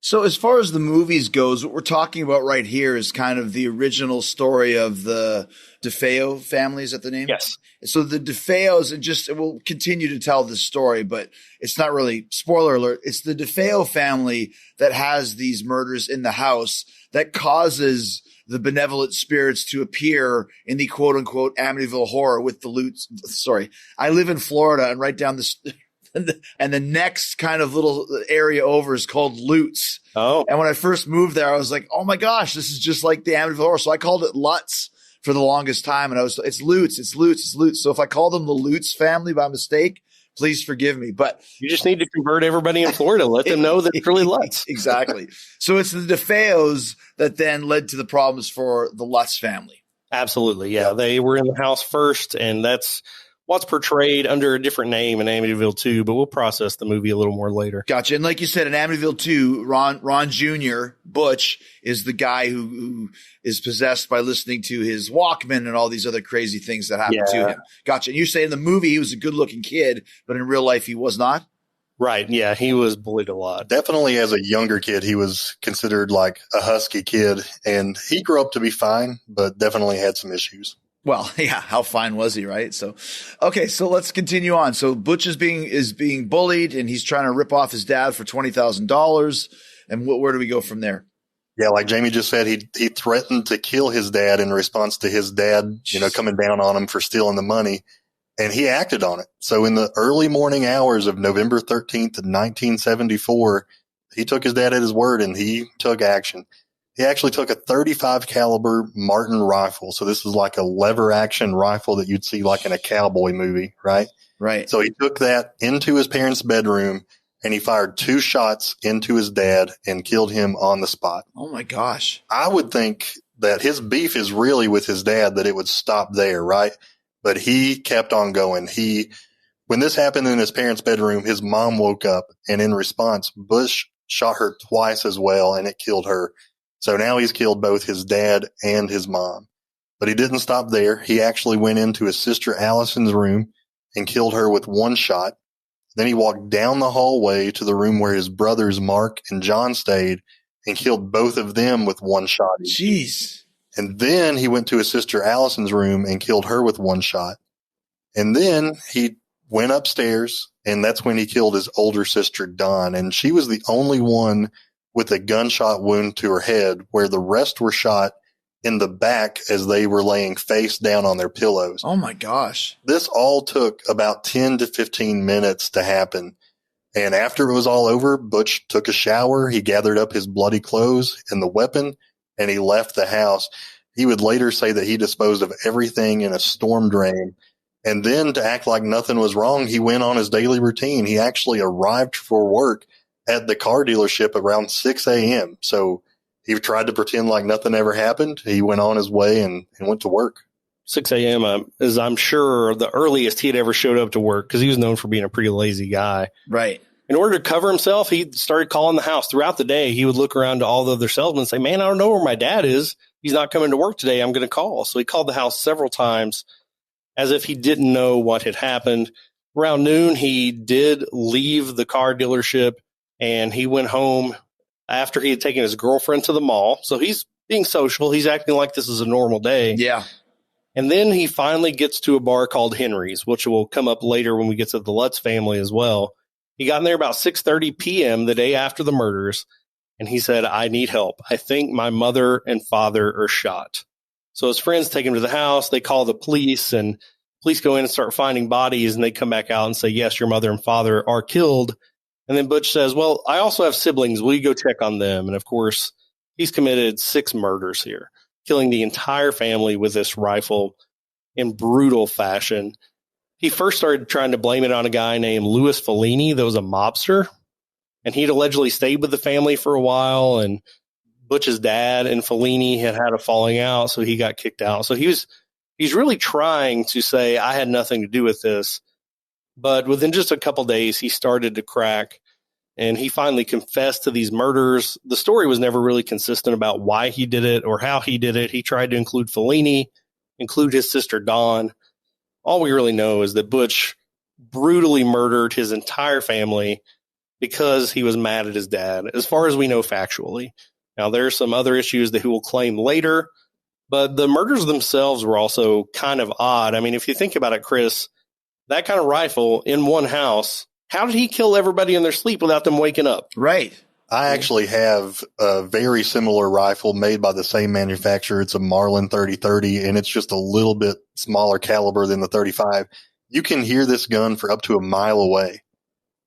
So as far as the movies goes, what we're talking about right here is kind of the original story of the DeFeo family. Is that the name? Yes. So the DeFeos, and just we'll continue to tell this story, but it's not really spoiler alert. It's the DeFeo family that has these murders in the house that causes the benevolent spirits to appear in the quote unquote Amityville Horror with the Lutz. Sorry, I live in Florida, and right down the and the next kind of little area over is called Lutz. Oh. And when I first moved there, I was like, oh my gosh, this is just like the Amityville Horror. So I called it Lutz for the longest time. And it's Lutz. So if I call them the Lutz family by mistake, please forgive me. But you just need to convert everybody in Florida. Let them know that it's really Lutz. Exactly. So it's the DeFeos that then led to the problems for the Lutz family. Absolutely. Yeah. They were in the house first, and that's what's portrayed under a different name in Amityville 2, but we'll process the movie a little more later. Gotcha. And like you said, in Amityville 2, Ron Jr., Butch, is the guy who is possessed by listening to his Walkman and all these other crazy things that happen to him. Gotcha. And you say in the movie he was a good-looking kid, but in real life he was not? Right. Yeah, he was bullied a lot. Definitely as a younger kid, he was considered like a husky kid, and he grew up to be fine, but definitely had some issues. Well, yeah, how fine was he, right? So, okay, so let's continue on. So Butch is being bullied, and he's trying to rip off his dad for $20,000. And where do we go from there? Yeah, like Jamie just said, he threatened to kill his dad in response to his dad, coming down on him for stealing the money, and he acted on it. So in the early morning hours of November 13th, 1974, he took his dad at his word, and he took action. He actually took a 35 caliber Martin rifle. So this is like a lever action rifle that you'd see like in a cowboy movie, right? Right. So he took that into his parents' bedroom, and he fired 2 shots into his dad and killed him on the spot. Oh my gosh. I would think that his beef is really with his dad, that it would stop there, right? But he kept on going. When this happened in his parents' bedroom, his mom woke up, and in response, Butch shot her twice as well, and it killed her. So now he's killed both his dad and his mom. But he didn't stop there. He actually went into his sister Allison's room and killed her with 1 shot. Then he walked down the hallway to the room where his brothers Mark and John stayed and killed both of them with 1 shot each. Jeez. And then he went to his sister Allison's room and killed her with 1 shot. And then he went upstairs, and that's when he killed his older sister Dawn. And she was the only one with a gunshot wound to her head, where the rest were shot in the back as they were laying face down on their pillows. Oh my gosh. This all took about 10 to 15 minutes to happen. And after it was all over, Butch took a shower. He gathered up his bloody clothes and the weapon, and he left the house. He would later say that he disposed of everything in a storm drain. And then, to act like nothing was wrong, he went on his daily routine. He actually arrived for work at the car dealership around 6 a.m. So he tried to pretend like nothing ever happened. He went on his way and went to work. 6 a.m. Is, I'm sure, the earliest he had ever showed up to work, because he was known for being a pretty lazy guy. Right. In order to cover himself, he started calling the house. Throughout the day, he would look around to all the other salesmen and say, man, I don't know where my dad is. He's not coming to work today. I'm going to call. So he called the house several times as if he didn't know what had happened. Around noon, he did leave the car dealership, and he went home after he had taken his girlfriend to the mall. So he's being social. He's acting like this is a normal day. Yeah. And then he finally gets to a bar called Henry's, which will come up later when we get to the Lutz family as well. He got in there about 6:30 p.m. the day after the murders, and he said, I need help. I think my mother and father are shot. So his friends take him to the house. They call the police, and police go in and start finding bodies, and they come back out and say, yes, your mother and father are killed. And then Butch says, well, I also have siblings. Will you go check on them? And of course, he's committed 6 murders here, killing the entire family with this rifle in brutal fashion. He first started trying to blame it on a guy named Louis Fellini that was a mobster, and he'd allegedly stayed with the family for a while, and Butch's dad and Fellini had a falling out, so he got kicked out. So he's really trying to say, I had nothing to do with this. But within just a couple days, he started to crack, and he finally confessed to these murders. The story was never really consistent about why he did it or how he did it. He tried to include Fellini, include his sister Dawn. All we really know is that Butch brutally murdered his entire family because he was mad at his dad, as far as we know factually. Now, there are some other issues that he will claim later, but the murders themselves were also kind of odd. I mean, if you think about it, Chris, that kind of rifle in one house, how did he kill everybody in their sleep without them waking up? Right. I actually have a very similar rifle made by the same manufacturer. It's a Marlin 3030, and it's just a little bit smaller caliber than the 35. You can hear this gun for up to a mile away.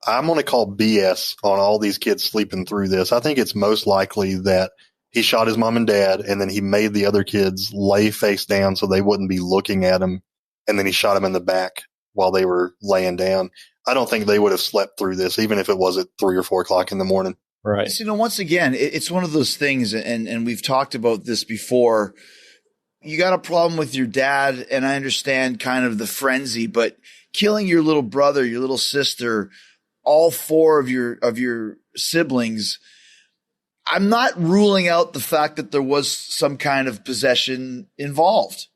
I'm going to call BS on all these kids sleeping through this. I think it's most likely that he shot his mom and dad, and then he made the other kids lay face down so they wouldn't be looking at him, and then he shot them in the back while they were laying down. I don't think they would have slept through this, even if it was at 3 or 4 o'clock in the morning. Right. So, once again, it's one of those things, and we've talked about this before. You got a problem with your dad, and I understand kind of the frenzy, but killing your little brother, your little sister, all 4 of your siblings, I'm not ruling out the fact that there was some kind of possession involved.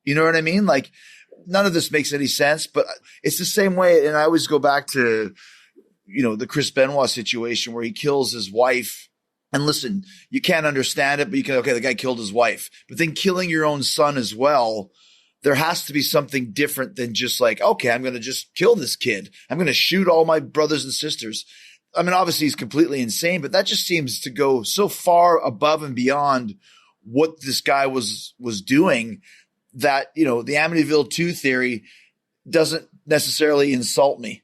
You know what I mean? Like, none of this makes any sense, but it's the same way. And I always go back to, the Chris Benoit situation where he kills his wife. And listen, you can't understand it, but the guy killed his wife. But then killing your own son as well, there has to be something different than just like, okay, I'm going to just kill this kid. I'm going to shoot all my brothers and sisters. I mean, obviously he's completely insane, but that just seems to go so far above and beyond what this guy was doing that, the Amityville 2 theory doesn't necessarily insult me.